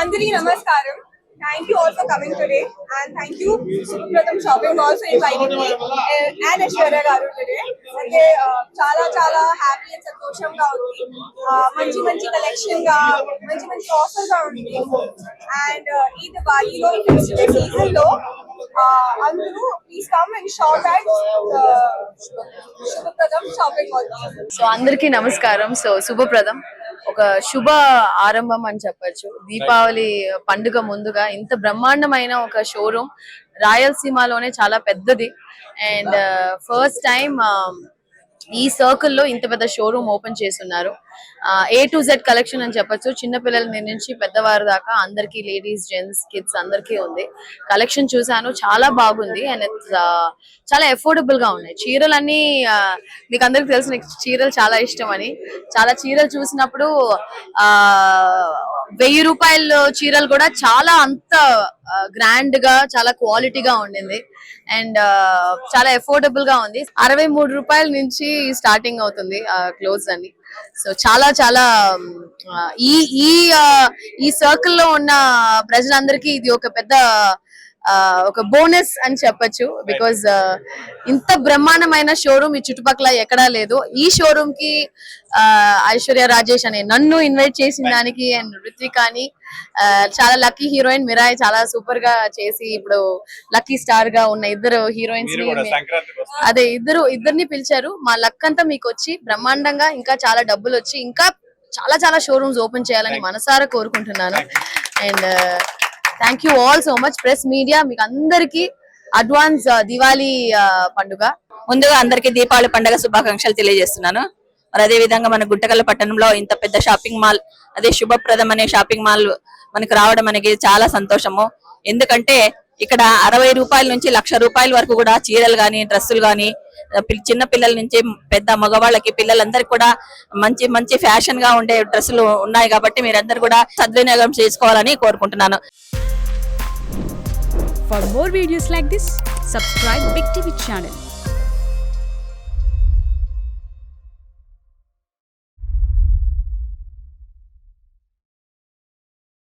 Andri Namaskaram. Thank you all for coming today, and thank you Supratham Shopping Mall for inviting me and Aishwarya garu today. అంటే చాలా happy and సంతోషంగా ఉంది. మంచి collection గా మంచి offer గా ఉంది. అండ్ ఈ దివాళీలో ఈ ఫెస్టివల్ సీజన్ లో అందరూ please come and shop at Shubhapradam shopping mall. So అందరికీ నమస్కారం. సో శుభప్రదం ఒక శుభ ఆరంభం అని చెప్పొచ్చు. దీపావళి పండుగ ముందుగా ఇంత బ్రహ్మాండమైన ఒక షోరూమ్ రాయలసీమలోనే చాలా పెద్దది అండ్ ఫస్ట్ టైం ఈ సర్కిల్ లో ఇంత పెద్ద షోరూమ్ ఓపెన్ చేస్తున్నారు. A to Z కలెక్షన్ అని చెప్పొచ్చు. చిన్న పిల్లల నుంచి పెద్దవారి దాకా అందరికి, లేడీస్, జెంట్స్, కిడ్స్ అందరికీ ఉంది. కలెక్షన్ చూసాను, చాలా బాగుంది అండ్ చాలా అఫోర్డబుల్ గా ఉన్నాయి. చీరలన్నీ మీకు అందరికి తెలిసిన చీరలు చాలా ఇష్టం అని, చాలా చీరలు చూసినప్పుడు 1000 రూపాయల చీరలు కూడా చాలా అంత గ్రాండ్ గా చాలా క్వాలిటీగా ఉండింది అండ్ చాలా అఫోర్డబుల్ గా ఉంది. 63 రూపాయల నుంచి స్టార్టింగ్ అవుతుంది క్లోత్స్ అని. సో చాలా ఈ సర్కిల్ లో ఉన్న ప్రజలందరికీ ఇది ఒక పెద్ద ఒక బోనస్ అని చెప్పొచ్చు. బికాజ్ ఇంత బ్రహ్మాండమైన షోరూమ్ ఈ చుట్టుపక్కల ఎక్కడా లేదు. ఈ షోరూమ్ కి ఐశ్వర్య రాజేష్ అనే నన్ను ఇన్వైట్ చేసిన దానికి అండ్ రిత్వికాని, చాలా లక్కీ హీరోయిన్ మిరాయ్ చాలా సూపర్ గా చేసి ఇప్పుడు లక్కీ స్టార్ గా ఉన్న ఇద్దరు హీరోయిన్స్ అదే ఇద్దరిని పిలిచారు. మా లక్ అంతా మీకు వచ్చి బ్రహ్మాండంగా ఇంకా చాలా డబ్బులు వచ్చి ఇంకా చాలా షోరూమ్స్ ఓపెన్ చేయాలని మనసారా కోరుకుంటున్నాను. And thank you all so much press media. మీకు అందరికి అడ్వాన్స్ దివాళీ పండుగ. ముందుగా అందరికి దీపావళి పండుగ శుభాకాంక్షలు తెలియజేస్తున్నాను. మరి అదే విధంగా మన గుంటకల్ పట్టణంలో ఇంత పెద్ద షాపింగ్ మాల్, అదే శుభప్రదం అనే షాపింగ్ మాల్ మనకు రావడం అనేది చాలా సంతోషము. ఎందుకంటే ఇక్కడ 60 రూపాయల నుంచి 1,00,000 రూపాయల వరకు కూడా చీరలు గాని, డ్రెస్సులు గాని, చిన్న పిల్లల నుంచి పెద్ద మగవాళ్ళకి, పిల్లలందరికీ కూడా మంచి ఫ్యాషన్ గా ఉండే డ్రెస్సులు ఉన్నాయి. కాబట్టి మీరందరూ కూడా సద్వినియోగం చేసుకోవాలని కోరుకుంటున్నాను. For more videos like this, subscribe Big TV channel.